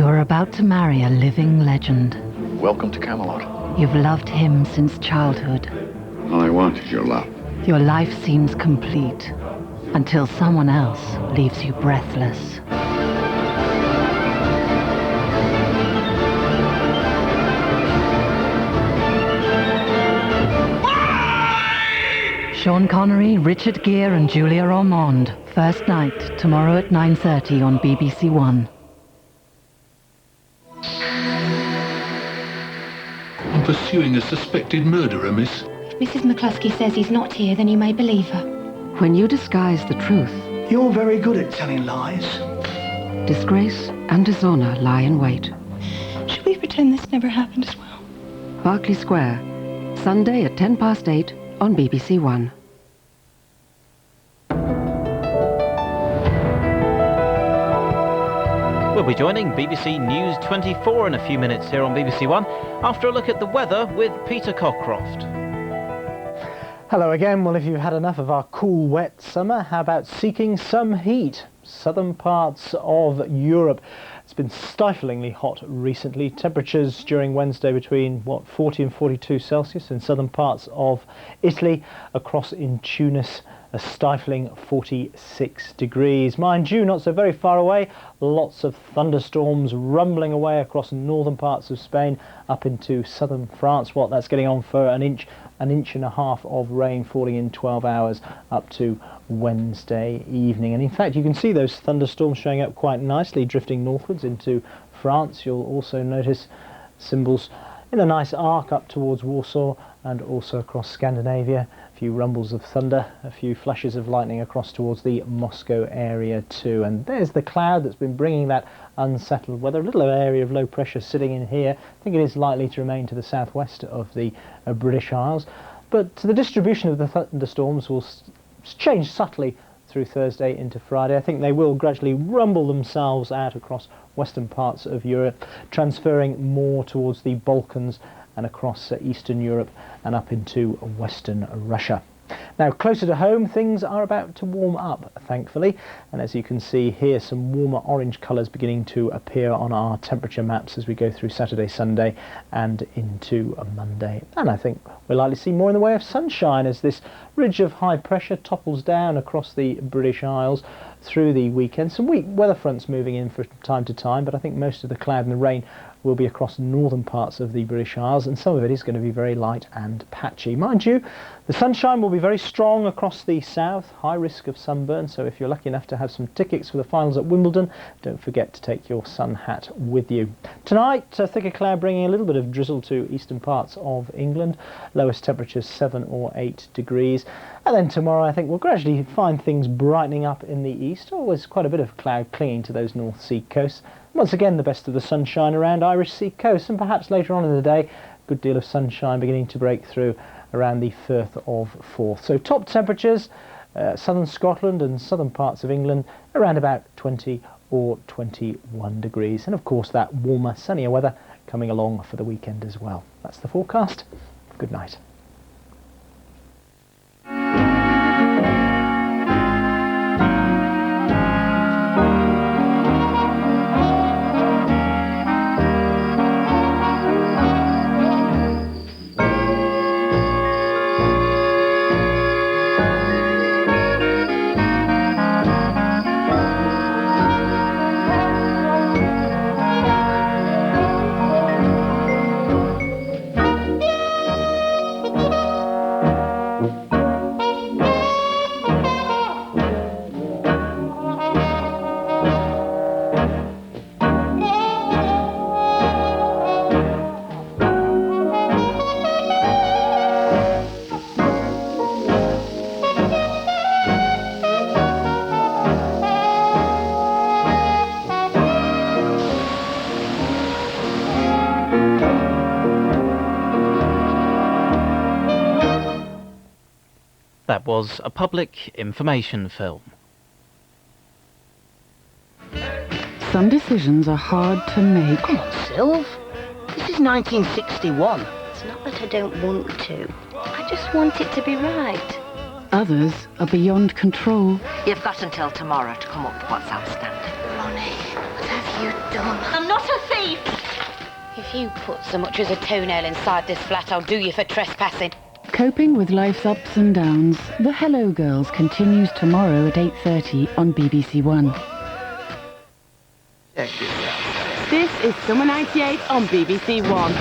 You're about to marry a living legend. Welcome to Camelot. You've loved him since childhood. All I want is your love. Your life seems complete until someone else leaves you breathless. Sean Connery, Richard Gere and Julia Ormond. First night, tomorrow at 9:30 on BBC One. I'm pursuing a suspected murderer, miss. If Mrs. McCluskey says he's not here, then you may believe her. When you disguise the truth, You're very good at telling lies. disgrace and dishonor lie in wait. Should we pretend this never happened as well? Berkeley Square, Sunday at 8:10 on BBC One. We'll be joining BBC News 24 in a few minutes here on BBC One after a look at the weather with Peter Cockcroft. Hello again. Well, if you've had enough of our cool, wet summer, how about seeking some heat? Southern parts of Europe. It's been stiflingly hot recently. Temperatures during Wednesday between, 40 and 42 Celsius in southern parts of Italy. Across in Tunis, a stifling 46 degrees. Mind you, not so very far away, lots of thunderstorms rumbling away across northern parts of Spain up into southern France. That's getting on for an inch and a half of rain falling in 12 hours up to Wednesday evening. And in fact, you can see those thunderstorms showing up quite nicely drifting northwards into France. You'll also notice symbols in a nice arc up towards Warsaw and also across Scandinavia. A few rumbles of thunder, a few flashes of lightning across towards the Moscow area too. And there's the cloud that's been bringing that unsettled weather. A little area of low pressure sitting in here. I think it is likely to remain to the southwest of the British Isles. But the distribution of the thunderstorms will change subtly through Thursday into Friday. I think they will gradually rumble themselves out across western parts of Europe, transferring more towards the Balkans and across Eastern Europe and up into Western Russia. Now, closer to home, things are about to warm up, thankfully, and as you can see here, some warmer orange colours beginning to appear on our temperature maps as we go through Saturday, Sunday and into Monday. And I think we're likely to see more in the way of sunshine as this ridge of high pressure topples down across the British Isles through the weekend. Some weak weather fronts moving in from time to time, but I think most of the cloud and the rain will be across northern parts of the British Isles, and some of it is going to be very light and patchy. Mind you, the sunshine will be very strong across the south, high risk of sunburn, so if you're lucky enough to have some tickets for the finals at Wimbledon, don't forget to take your sun hat with you. Tonight, thicker cloud bringing a little bit of drizzle to eastern parts of England, lowest temperatures 7 or 8 degrees. And then tomorrow I think we'll gradually find things brightening up in the east. Always quite a bit of cloud clinging to those North Sea coasts. Once again, the best of the sunshine around Irish Sea coast, and perhaps later on in the day, a good deal of sunshine beginning to break through around the Firth of Forth. So top temperatures, southern Scotland and southern parts of England, around about 20 or 21 degrees. And of course that warmer, sunnier weather coming along for the weekend as well. That's the forecast. Good night. That was a public information film. Some decisions are hard to make. Come on, Sylv. This is 1961. It's not that I don't want to. I just want it to be right. Others are beyond control. You've got until tomorrow to come up with what's outstanding. Ronnie, what have you have you done? I'm not a thief! If you put so much as a toenail inside this flat, I'll do you for trespassing. Coping with life's ups and downs, The Hello Girls continues tomorrow at 8:30 on BBC One. This is Summer 98 on BBC One.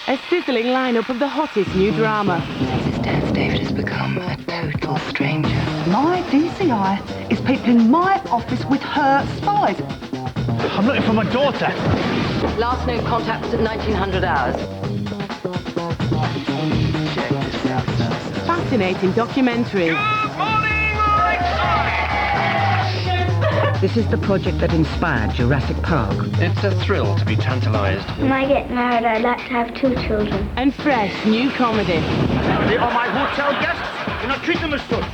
A sizzling lineup of the hottest new drama. Since his death, David has become a total stranger. My DCI is people in my office with her spies. I'm looking for my daughter. Last known contact was at 1900 hours. Fascinating documentaries. This is the project that inspired Jurassic Park. It's a thrill to be tantalised. When I get married, I'd like to have 2 children. And fresh new comedy. They are my hotel guests. Do not treat them as such.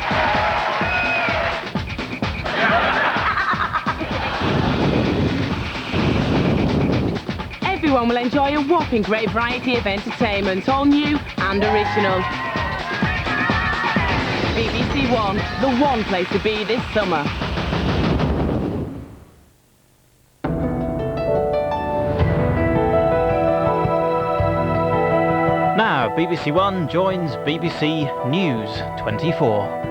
Everyone will enjoy a whopping great variety of entertainment, all new and original. BBC One, the one place to be this summer. Now, BBC One joins BBC News 24.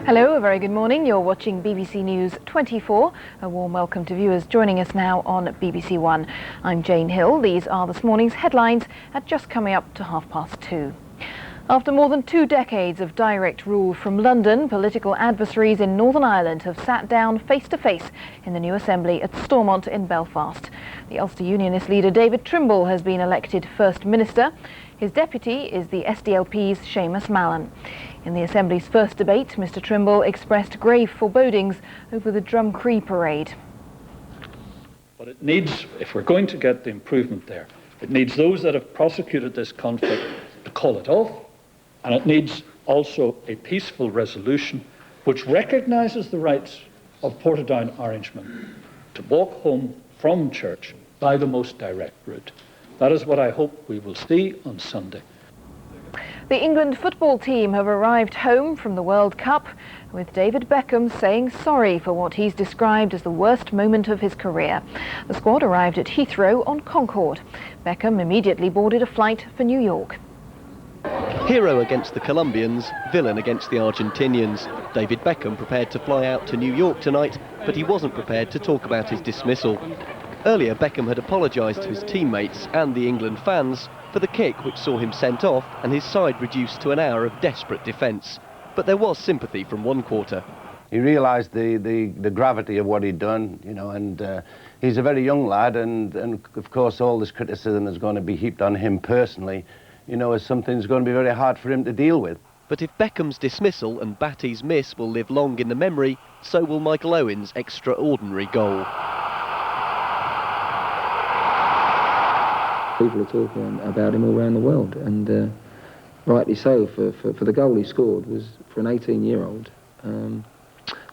Hello, a very good morning. You're watching BBC News 24. A warm welcome to viewers joining us now on BBC One. I'm Jane Hill. These are this morning's headlines at just coming up to 2:30. After more than 2 decades of direct rule from London, political adversaries in Northern Ireland have sat down face to face in the new Assembly at Stormont in Belfast. The Ulster Unionist leader David Trimble has been elected First Minister. His deputy is the SDLP's Seamus Mallon. In the Assembly's first debate, Mr Trimble expressed grave forebodings over the Drumcree parade. But it needs, if we're going to get the improvement there, it needs those that have prosecuted this conflict to call it off, and it needs also a peaceful resolution which recognises the rights of Portadown Orangemen to walk home from church by the most direct route. That is what I hope we will see on Sunday. The England football team have arrived home from the World Cup, with David Beckham saying sorry for what he's described as the worst moment of his career. The squad arrived at Heathrow on Concorde. Beckham immediately boarded a flight for New York. Hero against the Colombians, villain against the Argentinians. David Beckham prepared to fly out to New York tonight, but he wasn't prepared to talk about his dismissal. Earlier, Beckham had apologised to his teammates and the England fans for the kick which saw him sent off and his side reduced to an hour of desperate defence. But there was sympathy from one quarter. He realised the gravity of what he'd done, you know, and he's a very young lad, and of course all this criticism is going to be heaped on him personally, you know, as something that's going to be very hard for him to deal with. But if Beckham's dismissal and Batty's miss will live long in the memory, so will Michael Owen's extraordinary goal. People are talking about him all around the world, and rightly so, for the goal he scored was, for an 18-year-old,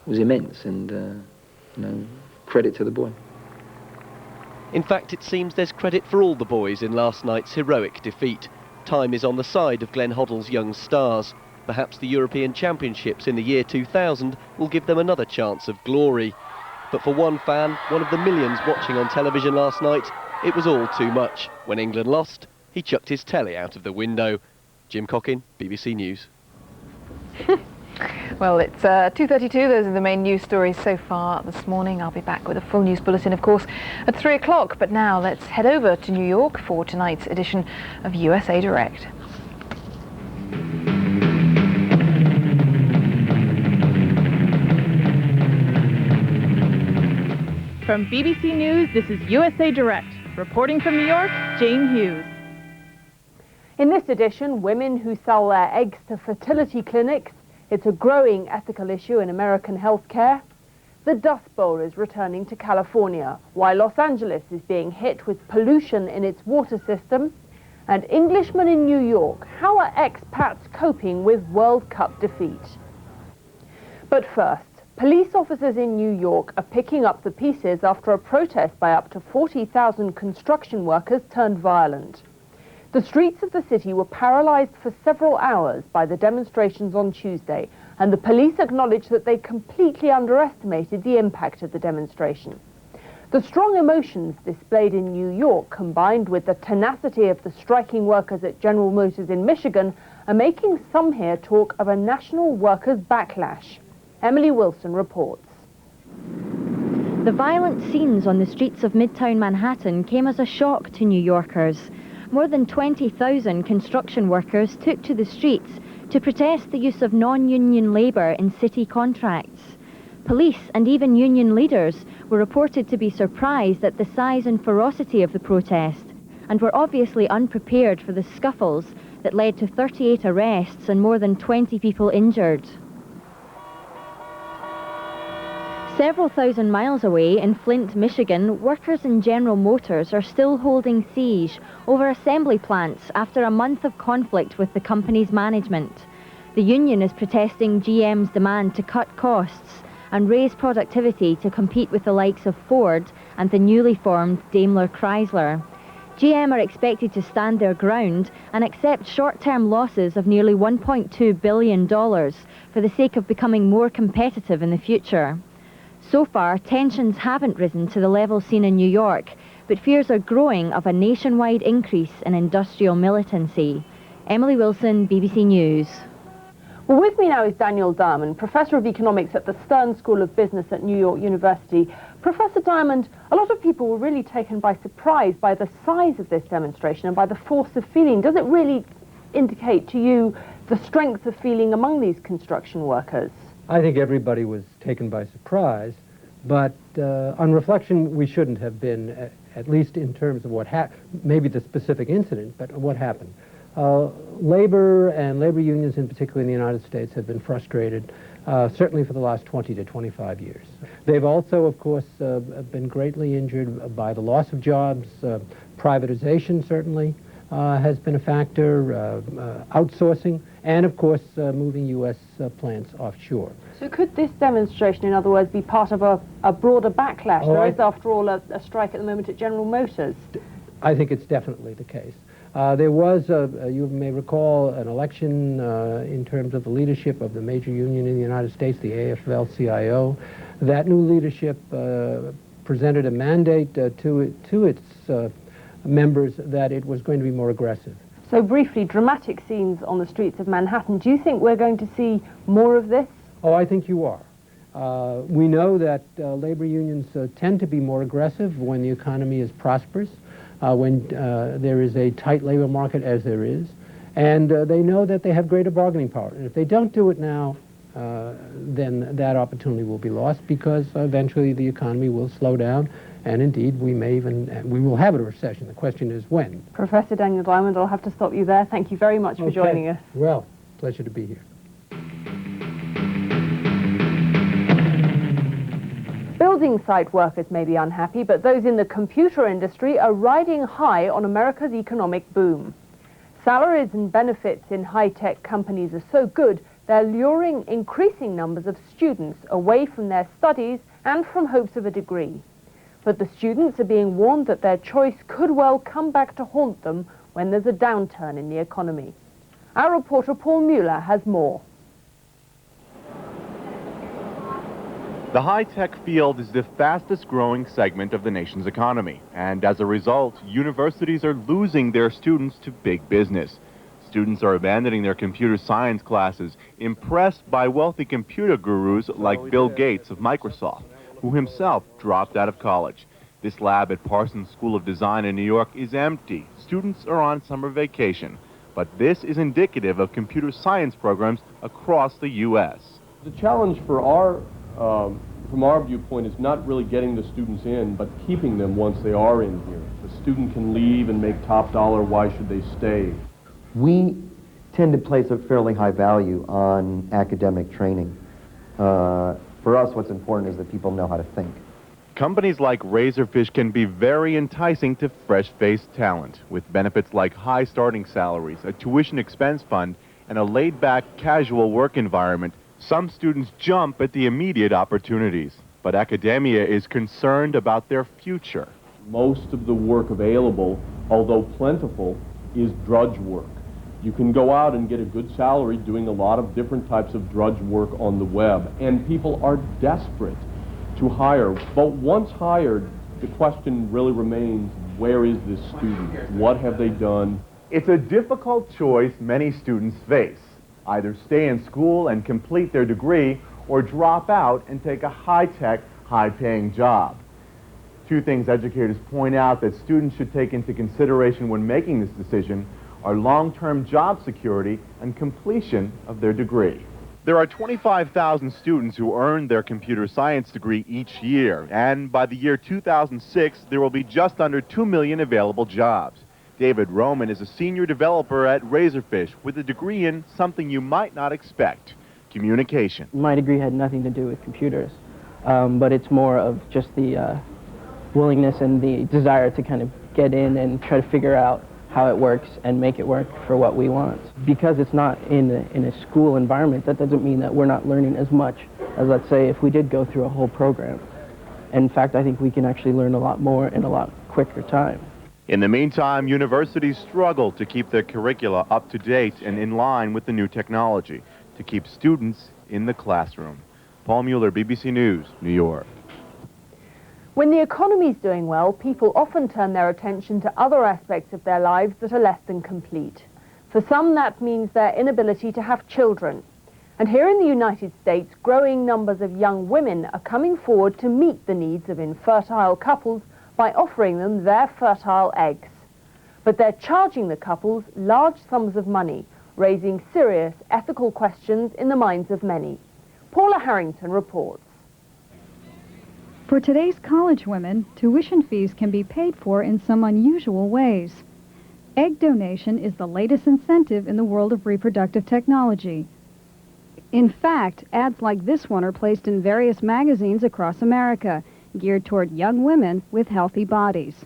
was immense, and you know, credit to the boy. In fact, it seems there's credit for all the boys in last night's heroic defeat. Time is on the side of Glenn Hoddle's young stars. Perhaps the European Championships in the year 2000 will give them another chance of glory. But for one fan, one of the millions watching on television last night, it was all too much. When England lost, he chucked his telly out of the window. Jim Cockin, BBC News. Well, it's 2:32. Those are the main news stories so far this morning. I'll be back with a full news bulletin, of course, at 3 o'clock. But now let's head over to New York for tonight's edition of USA Direct. From BBC News, this is USA Direct. Reporting from New York, Jane Hughes. In this edition, women who sell their eggs to fertility clinics. It's a growing ethical issue in American healthcare. The Dust Bowl is returning to California, while Los Angeles is being hit with pollution in its water system. And Englishmen in New York, how are expats coping with World Cup defeat? But first, Police officers in New York are picking up the pieces after a protest by up to 40,000 construction workers turned violent. The streets of the city were paralyzed for several hours by the demonstrations on Tuesday, and the police acknowledged that they completely underestimated the impact of the demonstration. The strong emotions displayed in New York, combined with the tenacity of the striking workers at General Motors in Michigan, are making some here talk of a national workers' backlash. Emily Wilson reports. The violent scenes on the streets of Midtown Manhattan came as a shock to New Yorkers. More than 20,000 construction workers took to the streets to protest the use of non-union labour in city contracts. Police and even union leaders were reported to be surprised at the size and ferocity of the protest and were obviously unprepared for the scuffles that led to 38 arrests and more than 20 people injured. Several thousand miles away in Flint, Michigan, workers in General Motors are still holding siege over assembly plants after a month of conflict with the company's management. The union is protesting GM's demand to cut costs and raise productivity to compete with the likes of Ford and the newly formed Daimler Chrysler. GM are expected to stand their ground and accept short-term losses of nearly $1.2 billion for the sake of becoming more competitive in the future. So far, tensions haven't risen to the level seen in New York, but fears are growing of a nationwide increase in industrial militancy. Emily Wilson, BBC News. Well, with me now is Daniel Diamond, Professor of Economics at the Stern School of Business at New York University. Professor Diamond, a lot of people were really taken by surprise by the size of this demonstration and by the force of feeling. Does it really indicate to you the strength of feeling among these construction workers? I think everybody was taken by surprise, but on reflection, we shouldn't have been, at least in terms of what happened, maybe the specific incident, but what happened. Labor and labor unions, in particular in the United States, have been frustrated, certainly for the last 20 to 25 years. They've also, of course, been greatly injured by the loss of jobs. Privatization, certainly, has been a factor, outsourcing, and, of course, moving U.S. Plants offshore. So could this demonstration, in other words, be part of a broader backlash? There is, after all, a strike at the moment at General Motors. I think it's definitely the case. There was, you may recall, an election in terms of the leadership of the major union in the United States, the AFL-CIO. That new leadership presented a mandate to its members that it was going to be more aggressive. So briefly, dramatic scenes on the streets of Manhattan. Do you think we're going to see more of this? Oh, I think you are. We know that labor unions tend to be more aggressive when the economy is prosperous, when there is a tight labor market, as there is, and they know that they have greater bargaining power. And if they don't do it now, then that opportunity will be lost, because eventually the economy will slow down, and indeed we will have a recession. The question is when. Professor Daniel Diamond, I'll have to stop you there. Thank you very much for joining us. Well, pleasure to be here. Building site workers may be unhappy, but those in the computer industry are riding high on America's economic boom. Salaries and benefits in high-tech companies are so good, they're luring increasing numbers of students away from their studies and from hopes of a degree. But the students are being warned that their choice could well come back to haunt them when there's a downturn in the economy. Our reporter Paul Mueller has more. The high-tech field is the fastest-growing segment of the nation's economy, and as a result, universities are losing their students to big business. Students are abandoning their computer science classes, impressed by wealthy computer gurus like Bill Gates of Microsoft, who himself dropped out of college. This lab at Parsons School of Design in New York is empty. Students are on summer vacation. But this is indicative of computer science programs across the U.S. The challenge for from our viewpoint is not really getting the students in, but keeping them once they are in here. If a student can leave and make top dollar, why should they stay? We tend to place a fairly high value on academic training. For us, what's important is that people know how to think. Companies like Razorfish can be very enticing to fresh-faced talent, with benefits like high starting salaries, a tuition expense fund, and a laid-back, casual work environment. Some students jump at the immediate opportunities, but academia is concerned about their future. Most of the work available, although plentiful, is drudge work. You can go out and get a good salary doing a lot of different types of drudge work on the web, and people are desperate to hire. But once hired, the question really remains, where is this student? What have they done? It's a difficult choice many students face. Either stay in school and complete their degree, or drop out and take a high-tech, high-paying job. Two things educators point out that students should take into consideration when making this decision are long-term job security and completion of their degree. There are 25,000 students who earn their computer science degree each year, and by the year 2006, there will be just under 2 million available jobs. David Roman is a senior developer at Razorfish with a degree in something you might not expect: communication. My degree had nothing to do with computers, but it's more of just the willingness and the desire to kind of get in and try to figure out how it works and make it work for what we want. Because it's not in a school environment, that doesn't mean that we're not learning as much as, let's say, if we did go through a whole program. In fact, I think we can actually learn a lot more in a lot quicker time. In the meantime, universities struggle to keep their curricula up to date and in line with the new technology, to keep students in the classroom. Paul Mueller, BBC News, New York. When the economy's doing well, people often turn their attention to other aspects of their lives that are less than complete. For some, that means their inability to have children. And here in the United States, growing numbers of young women are coming forward to meet the needs of infertile couples by offering them their fertile eggs. But they're charging the couples large sums of money, raising serious ethical questions in the minds of many. Paula Harrington reports. For today's college women, tuition fees can be paid for in some unusual ways. Egg donation is the latest incentive in the world of reproductive technology. In fact, ads like this one are placed in various magazines across America, geared toward young women with healthy bodies.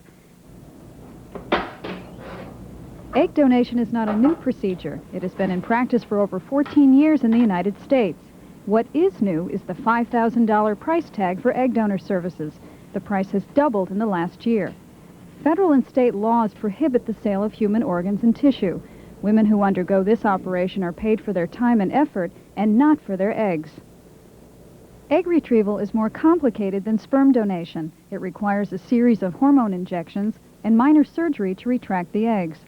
Egg donation is not a new procedure. It has been in practice for over 14 years in the United States. What is new is the $5,000 price tag for egg donor services. The price has doubled in the last year. Federal and state laws prohibit the sale of human organs and tissue. Women who undergo this operation are paid for their time and effort and not for their eggs. Egg retrieval is more complicated than sperm donation. It requires a series of hormone injections and minor surgery to retract the eggs.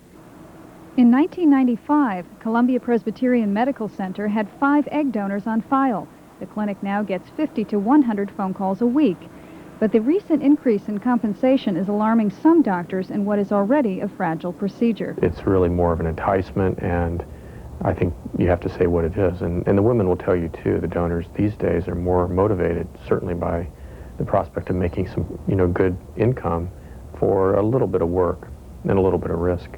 In 1995, Columbia Presbyterian Medical Center had 5 egg donors on file. The clinic now gets 50 to 100 phone calls a week. But the recent increase in compensation is alarming some doctors in what is already a fragile procedure. It's really more of an enticement, and I think you have to say what it is. And the women will tell you, too, the donors these days are more motivated, certainly by the prospect of making some, good income for a little bit of work and a little bit of risk.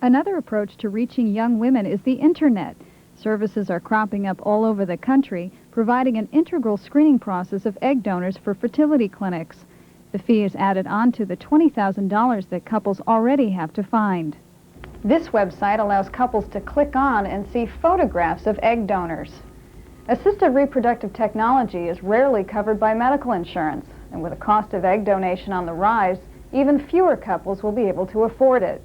Another approach to reaching young women is the Internet. Services are cropping up all over the country, providing an integral screening process of egg donors for fertility clinics. The fee is added on to the $20,000 that couples already have to find. This website allows couples to click on and see photographs of egg donors. Assisted reproductive technology is rarely covered by medical insurance, and with the cost of egg donation on the rise, even fewer couples will be able to afford it.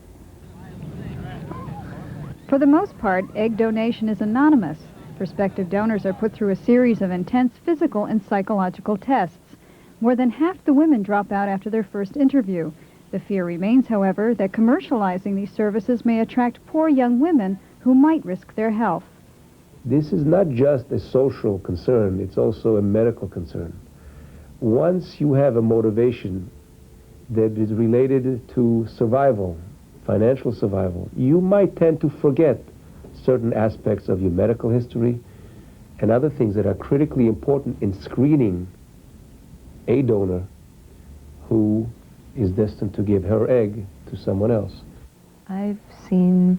For the most part, egg donation is anonymous. Prospective donors are put through a series of intense physical and psychological tests. More than half the women drop out after their first interview. The fear remains, however, that commercializing these services may attract poor young women who might risk their health. This is not just a social concern, it's also a medical concern. Once you have a motivation that is related to survival, financial survival, you might tend to forget certain aspects of your medical history and other things that are critically important in screening a donor who is destined to give her egg to someone else. I've seen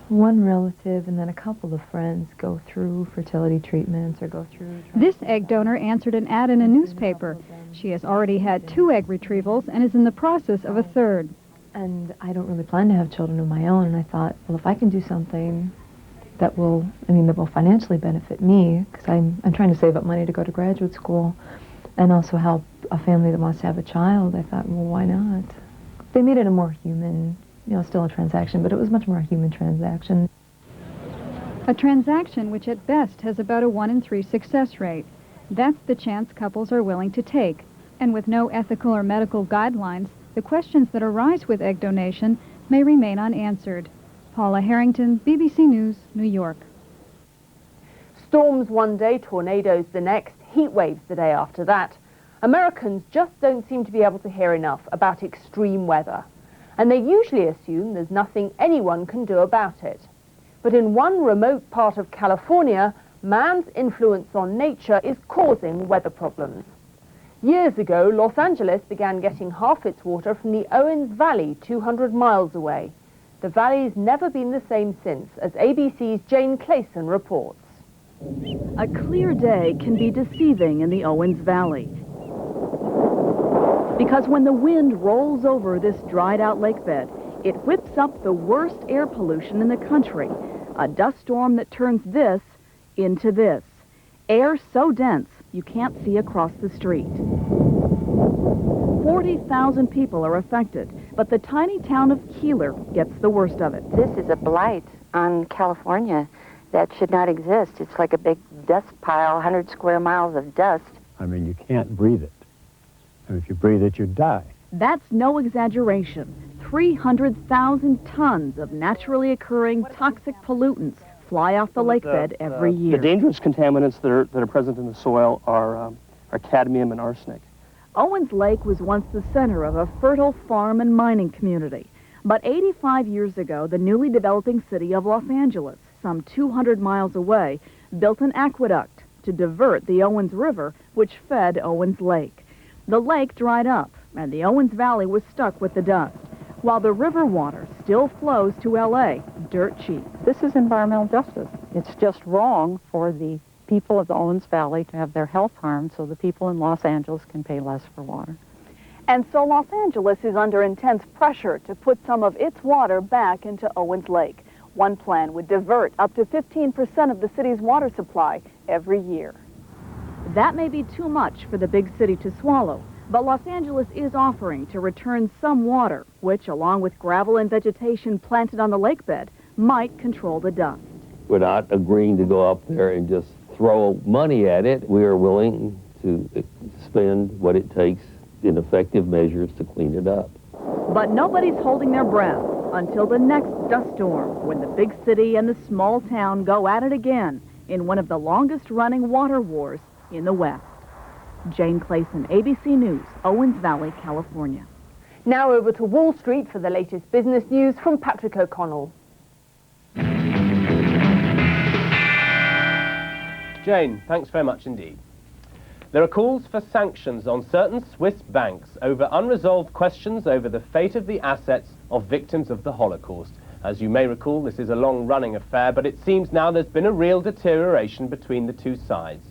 one relative and then a couple of friends go through fertility treatments or go through... This egg donor answered an ad in a newspaper. She has already had 2 egg retrievals and is in the process of a 3rd. And I don't really plan to have children of my own, and I thought, well, if I can do something that will financially benefit me, because I'm trying to save up money to go to graduate school, and also help a family that wants to have a child. I thought, well, why not? They made it a more human, still a transaction, but it was much more a human transaction. A transaction which at best has about a 1 in 3 success rate. That's the chance couples are willing to take. And with no ethical or medical guidelines, the questions that arise with egg donation may remain unanswered. Paula Harrington, BBC News, New York. Storms one day, tornadoes the next, heat waves the day after that. Americans just don't seem to be able to hear enough about extreme weather. And they usually assume there's nothing anyone can do about it. But in one remote part of California, man's influence on nature is causing weather problems. Years ago, Los Angeles began getting half its water from the Owens Valley, 200 miles away. The valley's never been the same since, as ABC's Jane Clayson reports. A clear day can be deceiving in the Owens Valley, because when the wind rolls over this dried-out lake bed, it whips up the worst air pollution in the country, a dust storm that turns this into this. Air so dense you can't see across the street. 40,000 people are affected, but the tiny town of Keeler gets the worst of it. This is a blight on California that should not exist. It's like a big dust pile, 100 square miles of dust. I mean, you can't breathe it. And if you breathe it, you die. That's no exaggeration. 300,000 tons of naturally occurring toxic pollutants fly off the lake bed every year. The dangerous contaminants that are present in the soil are cadmium and arsenic. Owens Lake was once the center of a fertile farm and mining community. But 85 years ago, the newly developing city of Los Angeles, some 200 miles away, built an aqueduct to divert the Owens River, which fed Owens Lake. The lake dried up, and the Owens Valley was stuck with the dust, while the river water still flows to L.A. dirt cheap. This is environmental justice. It's just wrong for the people of the Owens Valley to have their health harmed so the people in Los Angeles can pay less for water. And so Los Angeles is under intense pressure to put some of its water back into Owens Lake. One plan would divert up to 15% of the city's water supply every year. That may be too much for the big city to swallow, but Los Angeles is offering to return some water, which, along with gravel and vegetation planted on the lake bed, might control the dust. We're not agreeing to go up there and just throw money at it. We are willing to spend what it takes in effective measures to clean it up. But nobody's holding their breath until the next dust storm, when the big city and the small town go at it again in one of the longest-running water wars in the West. Jane Clayson, ABC News, Owens Valley, California. Now over to Wall Street for the latest business news from Patrick O'Connell. Jane, thanks very much indeed. There are calls for sanctions on certain Swiss banks over unresolved questions over the fate of the assets of victims of the Holocaust. As you may recall, this is a long-running affair, but it seems now there's been a real deterioration between the two sides.